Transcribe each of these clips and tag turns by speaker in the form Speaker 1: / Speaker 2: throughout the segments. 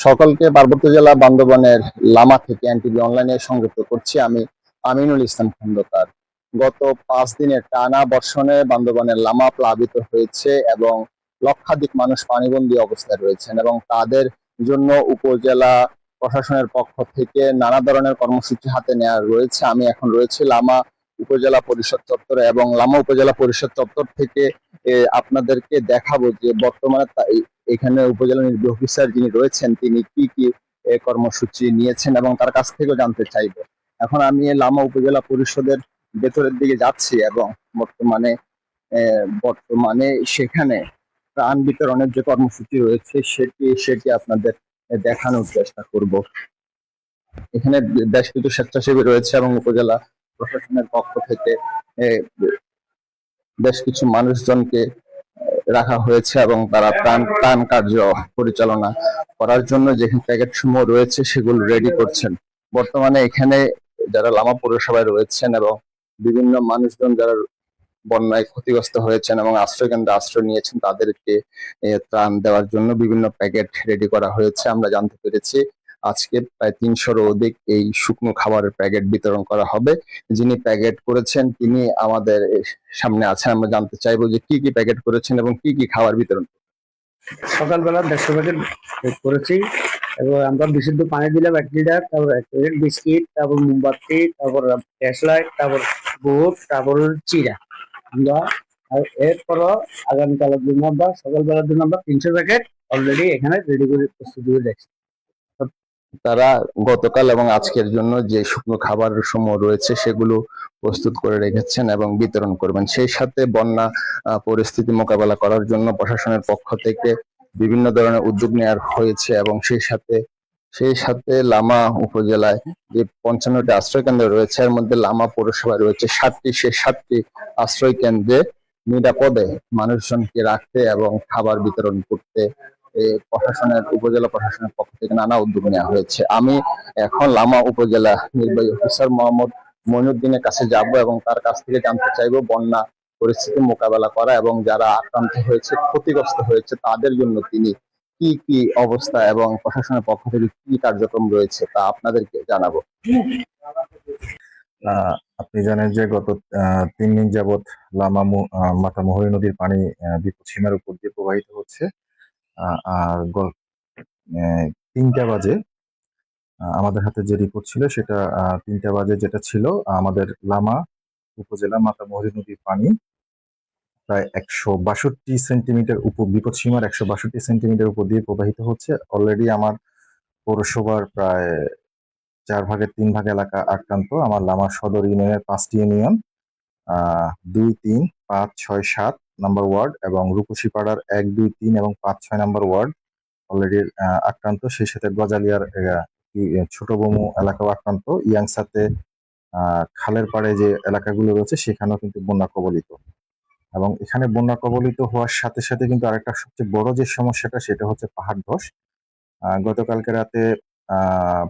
Speaker 1: সকলকে পার্বত্য জেলা বান্দরবানের লামা থেকে এনটিভি অনলাইনে সংযুক্ত করছি। আমি আমিনুল ইসলাম খন্দকার। গত 5 দিনের টানা বর্ষণে বান্দরবানের লামা প্লাবিত হয়েছে এবং লক্ষাধিক মানুষ পানিবন্দী অবস্থায় রয়েছেন এবং তাদের জন্য উপজেলা প্রশাসনের পক্ষ থেকে নানা ধরনের কর্মসূচি হাতে নেওয়া রয়েছে। আমি এখন রয়েছি লামা উপজেলা পরিষদ চত্বরে এবং লামা উপজেলা পরিষদ চত্বর থেকে আপনাদেরকে দেখাবো যে বর্তমানে এখানে উপজেলা নির্বাহী অফিসার যিনি রয়েছেন তিনি কি কি কর্মসূচি নিয়েছেন এবং তার কাছ থেকেও জানতে চাইবো। এখন আমি লামা উপজেলা পরিষদের ভেতরের দিকে যাচ্ছি এবং বর্তমানে বর্তমানে সেখানে ত্রাণ বিতরণের যে কর্মসূচি রয়েছে সেটি আপনাদের দেখানোর চেষ্টা করব। এখানে বেশ কিছু স্বেচ্ছাসেবী রয়েছে এবং উপজেলা প্রশাসনের পক্ষ থেকে বেশ কিছু মানুষজনকে রাখা হয়েছে এবং তারা ত্রাণ কার্য পরিচালনা করার জন্য যে প্যাকেট সমূহ রয়েছে সেগুলো রেডি করছেন। বর্তমানে এখানে যারা লামা পৌরসভায় রয়েছেন এবং বিভিন্ন মানুষজন যারা বন্যায় ক্ষতিগ্রস্ত হয়েছেন এবং আশ্রয়কেন্দ্রে আশ্রয় নিয়েছেন তাদেরকে ত্রাণ দেওয়ার জন্য বিভিন্ন প্যাকেট রেডি করা হয়েছে। আমরা জানতে পেরেছি আজকে প্রায় 300-র অধিক এই শুকনো খাবারের প্যাকেট বিতরণ করা হবে। যিনি প্যাকেট করেছেন তিনি আমাদের সামনে আছেন। আমরা জানতে চাইবো যে কি কি প্যাকেট করেছেন এবং কি কি খাবার বিতরণ।
Speaker 2: সকালবেলা 150 প্যাকেট করেছি এবং আমরা বিশুদ্ধ পানি দিলাম 1 লিটার, তারপর 1 প্যাকেট বিস্কিট, তারপর মোমবাতি, তারপর ফ্ল্যাশলাইট, তারপর বুট, তারপর চিরা আমরা। আর এরপরও আগামীকালের জন্য আমরা সকালবেলার জন্য আমরা 300 প্যাকেট অলরেডি এখানে রেডি করে প্রস্তুত করে রাখছি।
Speaker 1: তারা গতকাল এবং আজকের জন্য যে শুকনো খাবার সমূহ রয়েছে সেগুলো প্রস্তুত করে রেখেছেন এবং বিতরণ করবেন। সেই সাথে বন্যা পরিস্থিতি মোকাবেলা করার জন্য প্রশাসনের পক্ষ থেকে বিভিন্ন ধরনের উদ্যোগ নেওয়া হয়েছে এবং সেই সাথে লামা উপজেলায় যে 55টি আশ্রয় কেন্দ্র রয়েছে এর মধ্যে লামা পৌরসভায় রয়েছে 7টি। সেই 7টি আশ্রয় কেন্দ্রে নিরাপদে মানুষজনকে রাখতে এবং খাবার বিতরণ করতে উপজেলা প্রশাসনের পক্ষ থেকে নানা উদ্যোগ নেওয়া হয়েছে। আমি এখন লামা উপজেলা নির্বাহী অফিসার মোহাম্মদ মইনুদ্দিনের কাছে যাব এবং তার কাছ থেকে জানতে চাইবো বন্যা পরিস্থিতি মোকাবেলা করা এবং যারা আক্রান্ত হয়েছে ক্ষতিগ্রস্ত হয়েছে তাদের জন্য তিনি কি কি অবস্থা এবং প্রশাসনের পক্ষ থেকে কি কার্যক্রম রয়েছে তা আপনাদেরকে জানাবো।
Speaker 3: আপনি জানেন যে গত 3 দিন যাবৎ লামা মাতামুহুরী নদীর পানি বিপদ সীমার উপর দিয়ে প্রবাহিত হচ্ছে। আর 3টা বাজে আমাদের হাতে যে রিপোর্ট ছিল সেটা 3টা বাজে যেটা ছিল আমাদের লামা উপজেলা মাতামুহুরী নদীর পানি প্রায় 162 সেন্টিমিটার উপর বিপদ সীমার 162 সেন্টিমিটার উপর দিয়ে প্রবাহিত হচ্ছে। অলরেডি আমার পৌরসভার প্রায় 4 ভাগের 3 ভাগ এলাকা আক্রান্ত। আমার লামা সদর ইউনিয়নের 5টি ইউনিয়ন 2, 3, 5, 6, 7 নম্বর ওয়ার্ড এবং রূপসীপাড়ার 1, 2, 3 এবং 5, 6 নম্বর ওয়ার্ড অলরেডি আক্রান্ত। সেই সাথে গজালিয়ার ছোট বমু এলাকাও আক্রান্ত। ইয়াংসাতে খালের পাড়ে যে এলাকাগুলো রয়েছে সেখানেও কিন্তু বন্যা কবলিত এবং এখানে বন্যা কবলিত হওয়ার সাথে সাথে কিন্তু আরেকটা সবচেয়ে বড় যে সমস্যাটা সেটা হচ্ছে পাহাড় ধস। গতকালকে রাতে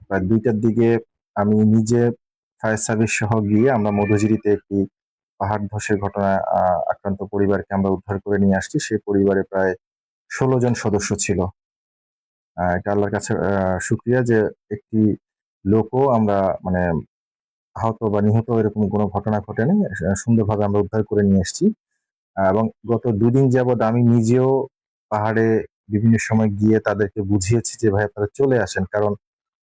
Speaker 3: প্রায় 2টার দিকে আমি নিজে ফায়ার সার্ভিস সহ গিয়ে আমরা মধুজিরিতে একটি পাহাড় ধসের ঘটনায় আক্রান্ত পরিবারকে আমরা উদ্ধার করে নিয়ে আসছি। সেই পরিবারে প্রায় 16 জন সদস্য ছিল। এটা আল্লাহর কাছে শুকরিয়া যে একটি লোকও আমরা মানে আহত বা নিহত এরকম কোনো ঘটনা ঘটেনি। সুন্দরভাবে আমরা উদ্ধার করে নিয়ে এসেছি এবং গত 2 দিন যাবৎ আমি নিজেও পাহাড়ে বিভিন্ন সময় গিয়ে তাদেরকে বুঝিয়েছি যে ভাই আপনারা চলে আসেন, কারণ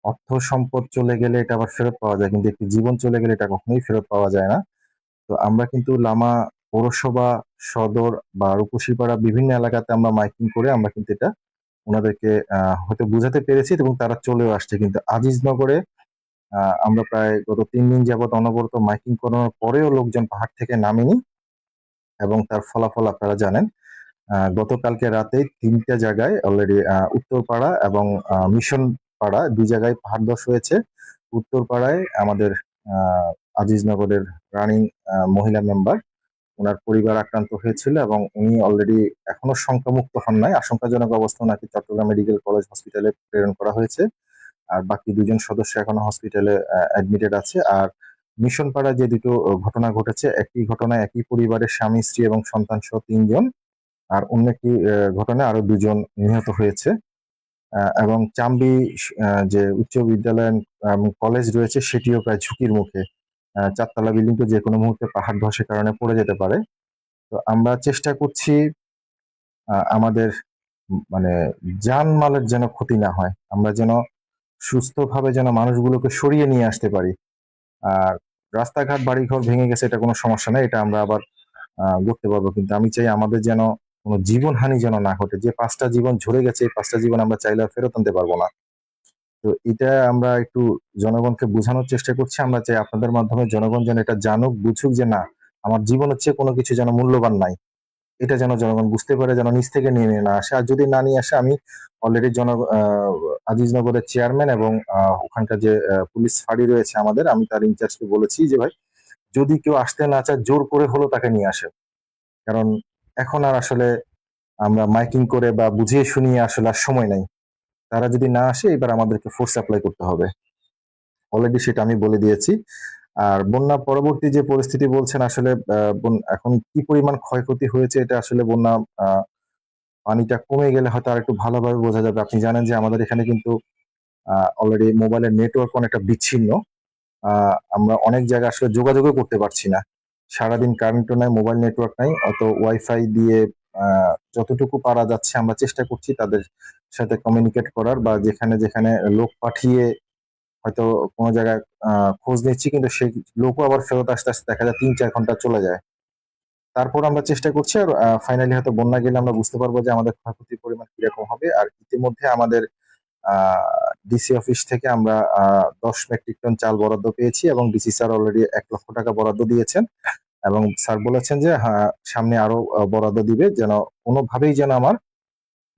Speaker 3: অর্থ সম্পদ চলে গেলে এটা আবার ফেরত পাওয়া যায় কিন্তু একটি জীবন চলে গেলে এটা কখনোই ফেরত পাওয়া যায় না। তো আমরা কিন্তু লামা পৌরসভা সদর বা রূপসীপাড়া বিভিন্ন এলাকাতে আমরা মাইকিং করে আমরা কিন্তু এটা ওনাদেরকে হয়তো বুঝাতে পেরেছি এবং তারা চলেও আসছে। কিন্তু আজিজনগরে আমরা প্রায় গত 3 দিন যাবৎ অনবরত মাইকিং করানোর পরেও লোকজন পাহাড় থেকে নামেনি এবং তার ফলাফল আপনারা জানেন। গতকালকে রাতে 3টা জায়গায় অলরেডি উত্তরপাড়া এবং মিশন পাড়া 2 জায়গায় পাহাড় ধস হয়েছে। উত্তরপাড়ায় আমাদের আজিজনগরের রানিং মহিলা মেম্বার ওনার পরিবার আক্রান্ত হয়েছিল এবং উনি অলরেডি এখনো সংক্রমুক্ত হন নাই। আশঙ্কাজনক অবস্থা ওনাকে চট্টগ্রাম মেডিকেল কলেজ হসপিটালে প্রেরণ করা হয়েছে। আর বাকি 2 জন সদস্য এখনো হসপিটালে অ্যাডমিটেড আছে। আর মিশন পাড়ায় যে 2টো ঘটনা ঘটেছে, একই ঘটনায় একই পরিবারের স্বামী স্ত্রী এবং সন্তান সহ 3 জন, আর অন্য একটি ঘটনায় আরো 2 জন নিহত হয়েছে। এবং চাম্বি যে উচ্চ বিদ্যালয় এবং কলেজ রয়েছে সেটিও প্রায় ঝুঁকির মুখে। 4 তলা বিল্ডিং তো যে কোনো মুহূর্তে পাহাড় ধসের কারণে পড়ে যেতে পারে। তো আমরা চেষ্টা করছি আমাদের মানে জানমালের যেন ক্ষতি না হয়, আমরা যেন সুস্থভাবে যেন মানুষগুলোকে সরিয়ে নিয়ে আসতে পারি। আর রাস্তাঘাট বাড়িঘর ভেঙে গেছে এটা কোনো সমস্যা নাই, এটা আমরা আবার করতে পারবো, কিন্তু আমি চাই আমাদের যেন কোনো জীবনহানি যেন না ঘটে। যে 5টা জীবন ঝরে গেছে এই 5টা জীবন আমরা চাইলে আর ফেরত আনতে পারবো না। তো এটা আমরা একটু জনগণকে বোঝানোর চেষ্টা করছি। আমরা চাই আপনাদের মাধ্যমে জনগণ যেন এটা জানুক, বুঝুক যে না, আমার জীবন হচ্ছে কোনো কিছু যেন মূল্যবান নাই। এটা যেন জনগণ বুঝতে পারে, যেন নিচ থেকে নিয়ে না আসে। আর যদি না নিয়ে আসে, আমি অলরেডি আজিজনগরের চেয়ারম্যান এবং ওখানকার যে পুলিশ ফাঁড়ি রয়েছে আমাদের, আমি তার ইনচার্জকে বলেছি যে ভাই, যদি কেউ আসতে না চায় জোর করে হলেও তাকে নিয়ে আসে। কারণ এখন আর আসলে আমরা মাইকিং করে বা বুঝিয়ে শুনিয়ে আসলে আর সময় নাই। তারা যদি না আসে এবার আমাদেরকে ফোর্স অ্যাপ্লাই করতে হবে। অলরেডি সেটা আমি বলে দিয়েছি। আর বন্যা পরবর্তী যে পরিস্থিতি বলছেন, আসলে এখন কি পরিমাণ ক্ষয়ক্ষতি হয়েছে এটা আসলে বন্যা পানিটা কমে গেলে হয়তো আর একটু ভালোভাবে বোঝা যাবে। আপনি জানেন যে আমাদের এখানে কিন্তু অলরেডি মোবাইলের নেটওয়ার্ক অনেকটা বিচ্ছিন্ন। আমরা অনেক জায়গায় আসলে যোগাযোগও করতে পারছি না। সারাদিন কারেন্টও নাই, মোবাইল নেটওয়ার্ক নাই। অত ওয়াইফাই দিয়ে যতটুকু পারা যাচ্ছে আমরা চেষ্টা করছি তাদের সাথে কমিউনিকেট করার, বা যেখানে যেখানে লোক পাঠিয়ে হয়তো কোনো জায়গায় খোঁজ নিচ্ছি, কিন্তু সেই লোকও আবার ফেরত আসতে আসতে দেখা যায় 3-4 ঘন্টা চলে যায়। তারপর আমরা চেষ্টা করছি, আর ফাইনালি হয়তো বন্যা গেলে আমরা বুঝতে পারবো যে আমাদের ক্ষয়ক্ষতির পরিমাণ কিরকম হবে। আর ইতিমধ্যে আমাদের ডিসি অফিস থেকে আমরা 10 মেট্রিক টন চাল বরাদ্দ পেয়েছি এবং ডিসি স্যার অলরেডি 1 লক্ষ টাকা বরাদ্দ দিয়েছেন এবং স্যার বলেছেন যে হ্যাঁ, সামনে আরো বরাদ্দ দিবে, যেন কোনোভাবেই যেন আমার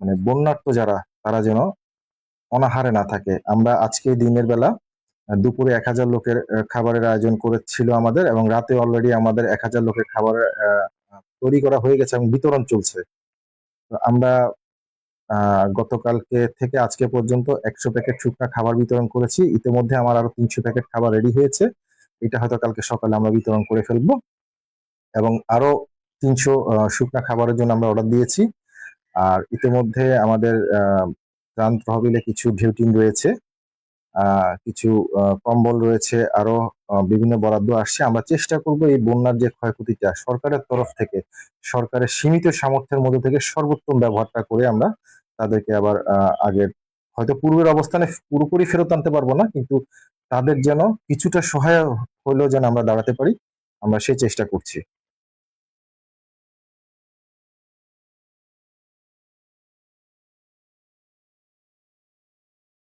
Speaker 3: মানে বন্যার্ত যারা তারা যেন অনাহারে না থাকে। আমরা আজকে দিনের বেলা দুপুরে 1000 লোকের খাবারের আয়োজন করেছিল আমাদের, এবং রাতে অলরেডি আমাদের 1000 লোকের খাবারের তৈরি করা হয়ে গেছে এবং বিতরণ চলছে। তো আমরা গতকালকে থেকে আজকে পর্যন্ত 100 প্যাকেট শুকনা খাবার বিতরণ করেছি। ইতিমধ্যে আমার আরো 300 প্যাকেট খাবার রেডি হয়েছে। এটা হয়তো কালকে সকালে আমরা বিতরণ করে ফেলবো, এবং আরো 300 শুকনা খাবারের জন্য আমরা অর্ডার দিয়েছি। আর ইতিমধ্যে আমাদের ত্রাণ তহবিলে কিছু ঢিউটিন রয়েছে, কিছু কম্বল রয়েছে, আরো বিভিন্ন বরাদ্দ আসছে। আমরা চেষ্টা করব এই বন্যার যে ক্ষয়ক্ষতিটা সরকারের তরফ থেকে, সরকারের সীমিত সামর্থ্যের মধ্যে থেকে সর্বোত্তম ব্যবহারটা করে আমরা তাদেরকে আবার আগের হয়তো পূর্বের অবস্থানে পুরোপুরি ফেরত আনতে পারবো না, কিন্তু তাদের যেন কিছুটা সহায় হলেও যেন আমরা দাঁড়াতে পারি, আমরা সেই চেষ্টা করছি।